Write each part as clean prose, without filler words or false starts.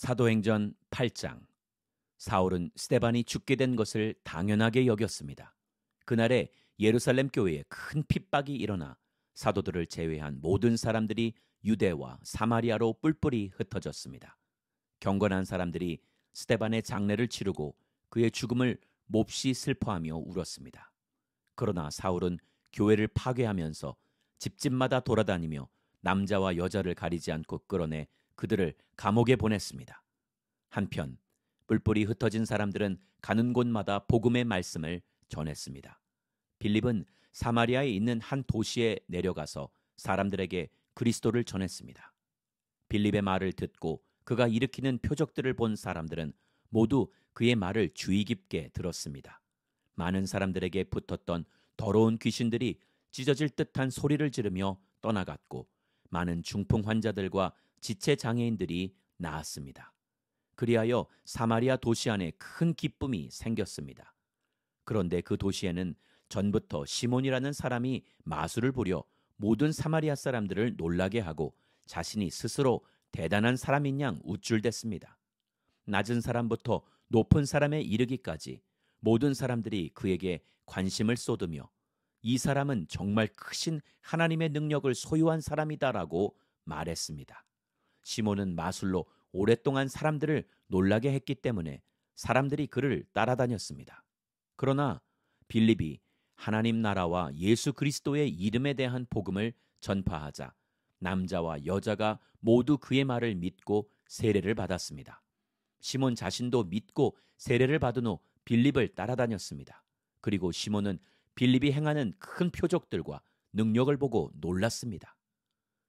사도행전 8장. 사울은 스데반이 죽게 된 것을 당연하게 여겼습니다. 그날에 예루살렘 교회에 큰 핍박이 일어나 사도들을 제외한 모든 사람들이 유대와 사마리아로 뿔뿔이 흩어졌습니다. 경건한 사람들이 스데반의 장례를 치르고 그의 죽음을 몹시 슬퍼하며 울었습니다. 그러나 사울은 교회를 파괴하면서 집집마다 돌아다니며 남자와 여자를 가리지 않고 끌어내 그들을 감옥에 보냈습니다. 한편 뿔뿔이 흩어진 사람들은 가는 곳마다 복음의 말씀을 전했습니다. 빌립은 사마리아에 있는 한 도시에 내려가서 사람들에게 그리스도를 전했습니다. 빌립의 말을 듣고 그가 일으키는 표적들을 본 사람들은 모두 그의 말을 주의 깊게 들었습니다. 많은 사람들에게 붙었던 더러운 귀신들이 찢어질 듯한 소리를 지르며 떠나갔고 많은 중풍 환자들과 지체 장애인들이 나았습니다. 그리하여 사마리아 도시 안에 큰 기쁨이 생겼습니다. 그런데 그 도시에는 전부터 시몬이라는 사람이 마술을 부려 모든 사마리아 사람들을 놀라게 하고 자신이 스스로 대단한 사람인 양 우쭐댔습니다. 낮은 사람부터 높은 사람에 이르기까지 모든 사람들이 그에게 관심을 쏟으며 이 사람은 정말 크신 하나님의 능력을 소유한 사람이다라고 말했습니다. 시몬은 마술로 오랫동안 사람들을 놀라게 했기 때문에 사람들이 그를 따라다녔습니다. 그러나 빌립이 하나님 나라와 예수 그리스도의 이름에 대한 복음을 전파하자 남자와 여자가 모두 그의 말을 믿고 세례를 받았습니다. 시몬 자신도 믿고 세례를 받은 후 빌립을 따라다녔습니다. 그리고 시몬은 빌립이 행하는 큰 표적들과 능력을 보고 놀랐습니다.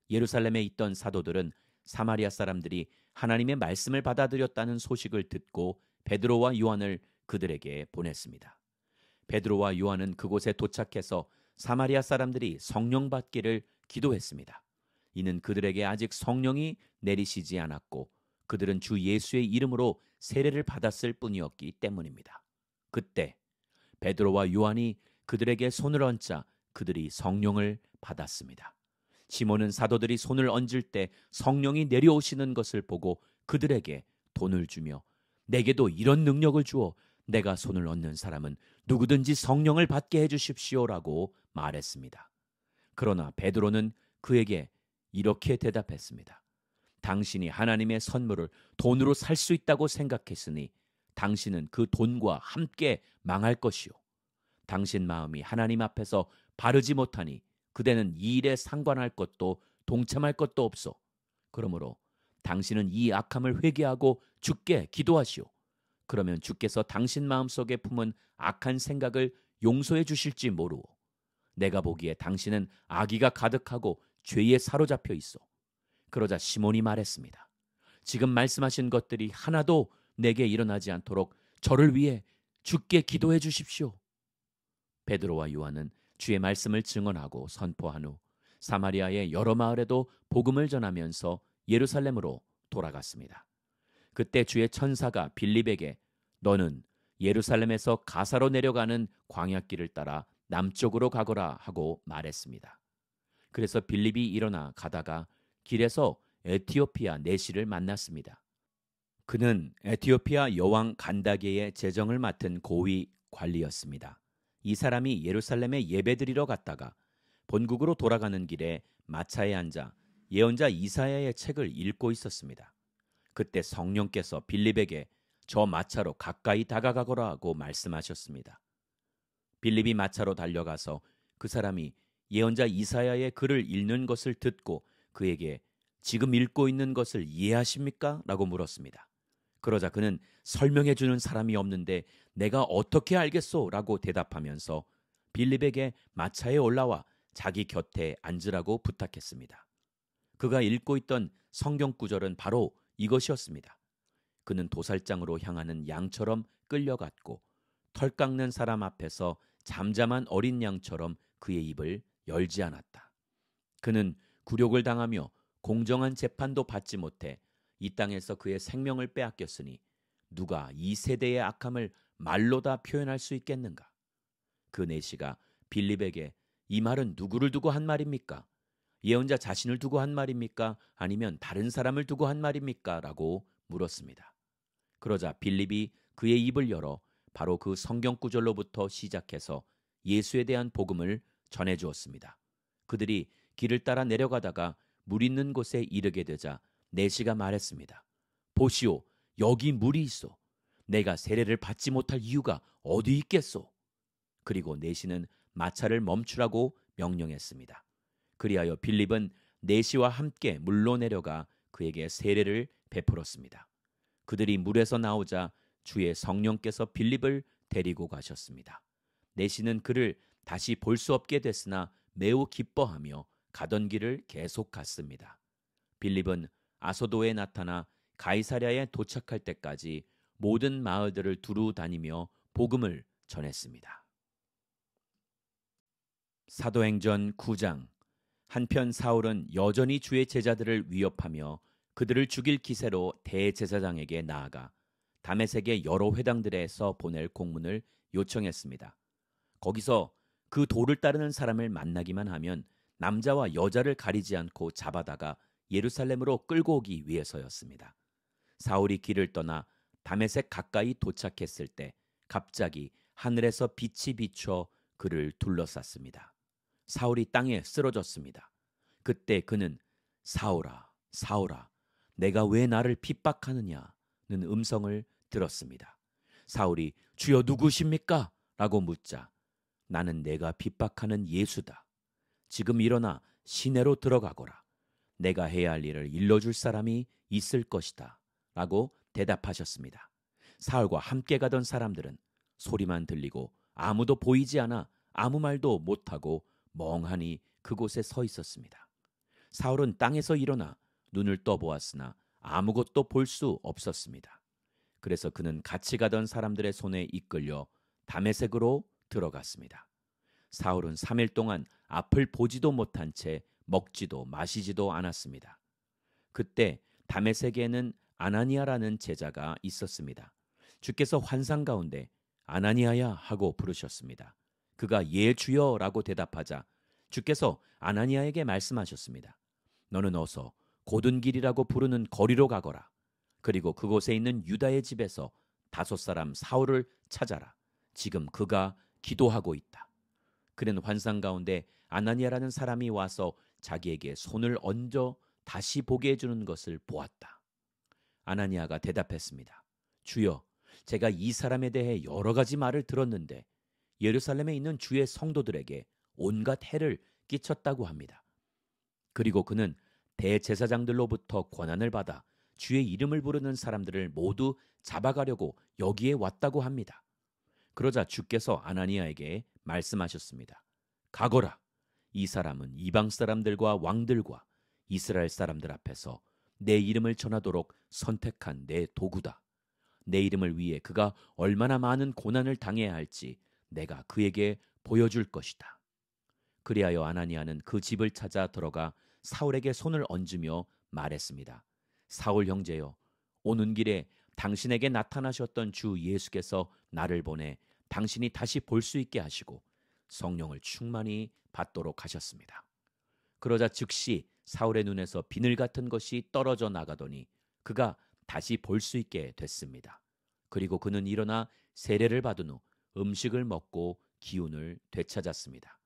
예루살렘에 있던 사도들은 사마리아 사람들이 하나님의 말씀을 받아들였다는 소식을 듣고 베드로와 요한을 그들에게 보냈습니다. 베드로와 요한은 그곳에 도착해서 사마리아 사람들이 성령 받기를 기도했습니다. 이는 그들에게 아직 성령이 내리시지 않았고 그들은 주 예수의 이름으로 세례를 받았을 뿐이었기 때문입니다. 그때 베드로와 요한이 그들에게 손을 얹자 그들이 성령을 받았습니다. 시몬은 사도들이 손을 얹을 때 성령이 내려오시는 것을 보고 그들에게 돈을 주며 내게도 이런 능력을 주어 내가 손을 얹는 사람은 누구든지 성령을 받게 해주십시오라고 말했습니다. 그러나 베드로는 그에게 이렇게 대답했습니다. 당신이 하나님의 선물을 돈으로 살 수 있다고 생각했으니 당신은 그 돈과 함께 망할 것이요. 당신 마음이 하나님 앞에서 바르지 못하니 그대는 이 일에 상관할 것도 동참할 것도 없어. 그러므로 당신은 이 악함을 회개하고 주께 기도하시오. 그러면 주께서 당신 마음속에 품은 악한 생각을 용서해 주실지 모르오. 내가 보기에 당신은 악의가 가득하고 죄에 사로잡혀 있어. 그러자 시몬이 말했습니다. 지금 말씀하신 것들이 하나도 내게 일어나지 않도록 저를 위해 주께 기도해 주십시오. 베드로와 요한은 주의 말씀을 증언하고 선포한 후 사마리아의 여러 마을에도 복음을 전하면서 예루살렘으로 돌아갔습니다. 그때 주의 천사가 빌립에게 너는 예루살렘에서 가사로 내려가는 광야길을 따라 남쪽으로 가거라 하고 말했습니다. 그래서 빌립이 일어나 가다가 길에서 에티오피아 내시를 만났습니다. 그는 에티오피아 여왕 간다게의 재정을 맡은 고위 관리였습니다. 이 사람이 예루살렘에 예배드리러 갔다가 본국으로 돌아가는 길에 마차에 앉아 예언자 이사야의 책을 읽고 있었습니다. 그때 성령께서 빌립에게 저 마차로 가까이 다가가거라 하고 말씀하셨습니다. 빌립이 마차로 달려가서 그 사람이 예언자 이사야의 글을 읽는 것을 듣고 그에게 지금 읽고 있는 것을 이해하십니까? 라고 물었습니다. 그러자 그는 설명해 주는 사람이 없는데 내가 어떻게 알겠소? 라고 대답하면서 빌립에게 마차에 올라와 자기 곁에 앉으라고 부탁했습니다. 그가 읽고 있던 성경 구절은 바로 이것이었습니다. 그는 도살장으로 향하는 양처럼 끌려갔고 털 깎는 사람 앞에서 잠잠한 어린 양처럼 그의 입을 열지 않았다. 그는 굴욕을 당하며 공정한 재판도 받지 못해 이 땅에서 그의 생명을 빼앗겼으니 누가 이 세대의 악함을 말로 다 표현할 수 있겠는가? 그 내시가 빌립에게 이 말은 누구를 두고 한 말입니까? 예언자 자신을 두고 한 말입니까? 아니면 다른 사람을 두고 한 말입니까? 라고 물었습니다. 그러자 빌립이 그의 입을 열어 바로 그 성경 구절로부터 시작해서 예수에 대한 복음을 전해 주었습니다. 그들이 길을 따라 내려가다가 물 있는 곳에 이르게 되자 내시가 말했습니다. 보시오, 여기 물이 있어. 내가 세례를 받지 못할 이유가 어디 있겠소? 그리고 내시는 마차를 멈추라고 명령했습니다. 그리하여 빌립은 내시와 함께 물로 내려가 그에게 세례를 베풀었습니다. 그들이 물에서 나오자 주의 성령께서 빌립을 데리고 가셨습니다. 내시는 그를 다시 볼 수 없게 됐으나 매우 기뻐하며 가던 길을 계속 갔습니다. 빌립은 아소도에 나타나 가이사랴에 도착할 때까지 모든 마을들을 두루 다니며 복음을 전했습니다. 사도행전 9장. 한편 사울은 여전히 주의 제자들을 위협하며 그들을 죽일 기세로 대제사장에게 나아가 다메섹의 여러 회당들에서 보낼 공문을 요청했습니다. 거기서 그 도를 따르는 사람을 만나기만 하면 남자와 여자를 가리지 않고 잡아다가 예루살렘으로 끌고 오기 위해서였습니다. 사울이 길을 떠나 다메섹 가까이 도착했을 때 갑자기 하늘에서 빛이 비춰 그를 둘러쌌습니다. 사울이 땅에 쓰러졌습니다. 그때 그는 사울아, 사울아, 내가 왜 나를 핍박하느냐는 음성을 들었습니다. 사울이 주여 누구십니까? 라고 묻자 나는 내가 핍박하는 예수다. 지금 일어나 시내로 들어가거라. 내가 해야 할 일을 일러줄 사람이 있을 것이다. 라고 대답하셨습니다. 사울과 함께 가던 사람들은 소리만 들리고 아무도 보이지 않아 아무 말도 못하고 멍하니 그곳에 서 있었습니다. 사울은 땅에서 일어나 눈을 떠보았으나 아무것도 볼 수 없었습니다. 그래서 그는 같이 가던 사람들의 손에 이끌려 다메섹으로 들어갔습니다. 사울은 3일 동안 앞을 보지도 못한 채 먹지도 마시지도 않았습니다. 그때 다메섹에는 아나니아라는 제자가 있었습니다. 주께서 환상 가운데 아나니아야 하고 부르셨습니다. 그가 예 주여라고 대답하자 주께서 아나니아에게 말씀하셨습니다. 너는 어서 고든 길이라고 부르는 거리로 가거라. 그리고 그곳에 있는 유다의 집에서 5 사울을 찾아라. 지금 그가 기도하고 있다. 그는 환상 가운데 아나니아라는 사람이 와서 자기에게 손을 얹어 다시 보게 해주는 것을 보았다. 아나니아가 대답했습니다. 주여, 제가 이 사람에 대해 여러 가지 말을 들었는데 예루살렘에 있는 주의 성도들에게 온갖 해를 끼쳤다고 합니다. 그리고 그는 대제사장들로부터 권한을 받아 주의 이름을 부르는 사람들을 모두 잡아가려고 여기에 왔다고 합니다. 그러자 주께서 아나니아에게 말씀하셨습니다. 가거라. 이 사람은 이방 사람들과 왕들과 이스라엘 사람들 앞에서 내 이름을 전하도록 선택한 내 도구다. 내 이름을 위해 그가 얼마나 많은 고난을 당해야 할지 내가 그에게 보여줄 것이다. 그리하여 아나니아는 그 집을 찾아 들어가 사울에게 손을 얹으며 말했습니다. 사울 형제여, 오는 길에 당신에게 나타나셨던 주 예수께서 나를 보내 당신이 다시 볼 수 있게 하시고 성령을 충만히 받도록 하셨습니다. 그러자 즉시 사울의 눈에서 비늘 같은 것이 떨어져 나가더니 그가 다시 볼 수 있게 됐습니다. 그리고 그는 일어나 세례를 받은 후 음식을 먹고 기운을 되찾았습니다.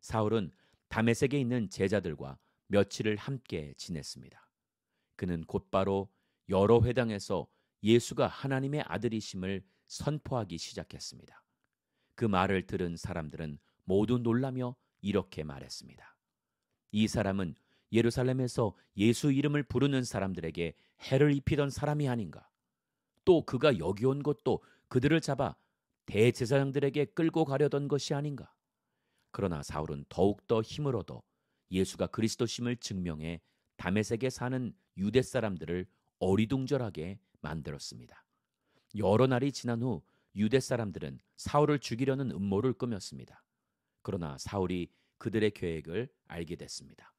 사울은 다메섹에 있는 제자들과 며칠을 함께 지냈습니다. 그는 곧바로 여러 회당에서 예수가 하나님의 아들이심을 선포하기 시작했습니다. 그 말을 들은 사람들은 모두 놀라며 이렇게 말했습니다. 이 사람은 예루살렘에서 예수 이름을 부르는 사람들에게 해를 입히던 사람이 아닌가? 또 그가 여기 온 것도 그들을 잡아 대제사장들에게 끌고 가려던 것이 아닌가? 그러나 사울은 더욱더 힘을 얻어 예수가 그리스도심을 증명해 다메섹에 사는 유대 사람들을 어리둥절하게 만들었습니다. 여러 날이 지난 후 유대 사람들은 사울을 죽이려는 음모를 꾸몄습니다. 그러나 사울이 그들의 계획을 알게 됐습니다.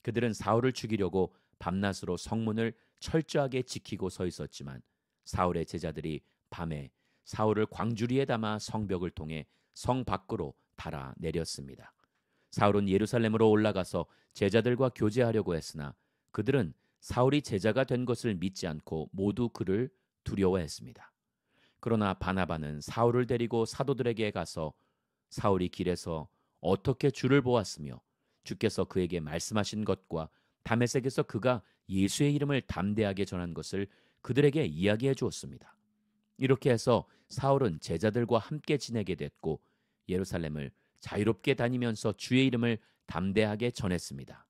그들은 사울을 죽이려고 밤낮으로 성문을 철저하게 지키고 서 있었지만 사울의 제자들이 밤에 사울을 광주리에 담아 성벽을 통해 성 밖으로 달아 내렸습니다. 사울은 예루살렘으로 올라가서 제자들과 교제하려고 했으나 그들은 사울이 제자가 된 것을 믿지 않고 모두 그를 두려워했습니다. 그러나 바나바는 사울을 데리고 사도들에게 가서 사울이 길에서 어떻게 주를 보았으며 주께서 그에게 말씀하신 것과 다메섹에서 그가 예수의 이름을 담대하게 전한 것을 그들에게 이야기해 주었습니다. 이렇게 해서 사울은 제자들과 함께 지내게 됐고 예루살렘을 자유롭게 다니면서 주의 이름을 담대하게 전했습니다.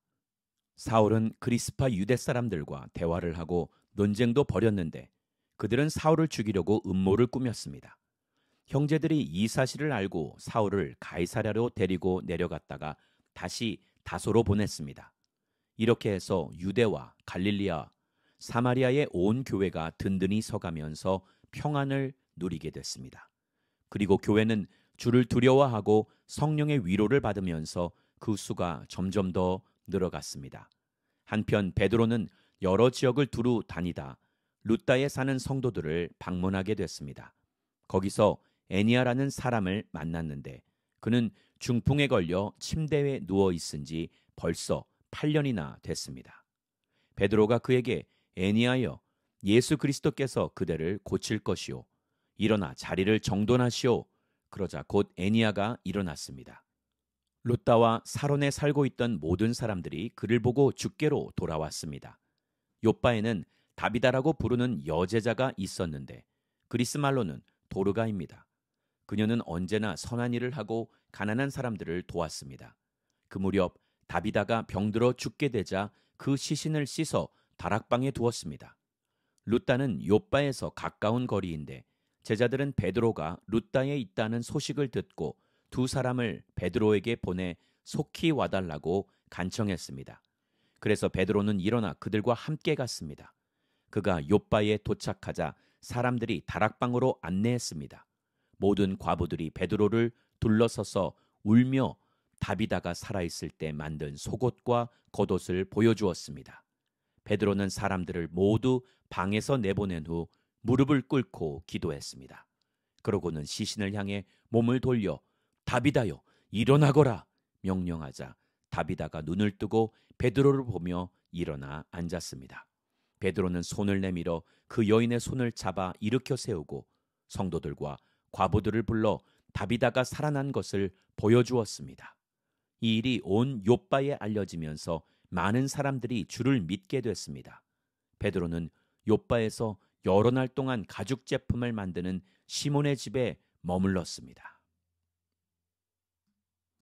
사울은 그리스파 유대 사람들과 대화를 하고 논쟁도 벌였는데 그들은 사울을 죽이려고 음모를 꾸몄습니다. 형제들이 이 사실을 알고 사울을 가이사랴로 데리고 내려갔다가 다시 다소로 보냈습니다. 이렇게 해서 유대와 갈릴리아, 사마리아의 온 교회가 든든히 서가면서 평안을 누리게 됐습니다. 그리고 교회는 주를 두려워하고 성령의 위로를 받으면서 그 수가 점점 더 늘어갔습니다. 한편 베드로는 여러 지역을 두루 다니다 루따에 사는 성도들을 방문하게 됐습니다. 거기서 애니아라는 사람을 만났는데 그는 중풍에 걸려 침대에 누워 있은 지 벌써 8년이나 됐습니다. 베드로가 그에게 애니아여 예수 그리스도께서 그대를 고칠 것이요 일어나 자리를 정돈하시오. 그러자 곧 애니아가 일어났습니다. 루따와 사론에 살고 있던 모든 사람들이 그를 보고 주께로 돌아왔습니다. 요빠에는 다비다라고 부르는 여제자가 있었는데 그리스 말로는 도르가입니다. 그녀는 언제나 선한 일을 하고 가난한 사람들을 도왔습니다. 그 무렵 다비다가 병들어 죽게 되자 그 시신을 씻어 다락방에 두었습니다. 루따는 요빠에서 가까운 거리인데 제자들은 베드로가 루따에 있다는 소식을 듣고 두 사람을 베드로에게 보내 속히 와달라고 간청했습니다. 그래서 베드로는 일어나 그들과 함께 갔습니다. 그가 요빠에 도착하자 사람들이 다락방으로 안내했습니다. 모든 과부들이 베드로를 둘러서서 울며 다비다가 살아있을 때 만든 속옷과 겉옷을 보여주었습니다. 베드로는 사람들을 모두 방에서 내보낸 후 무릎을 꿇고 기도했습니다. 그러고는 시신을 향해 몸을 돌려 다비다여 일어나거라 명령하자 다비다가 눈을 뜨고 베드로를 보며 일어나 앉았습니다. 베드로는 손을 내밀어 그 여인의 손을 잡아 일으켜 세우고 성도들과 과부들을 불러 다비다가 살아난 것을 보여주었습니다. 이 일이 온 요빠에 알려지면서 많은 사람들이 주를 믿게 됐습니다. 베드로는 요빠에서 여러 날 동안 가죽 제품을 만드는 시몬의 집에 머물렀습니다.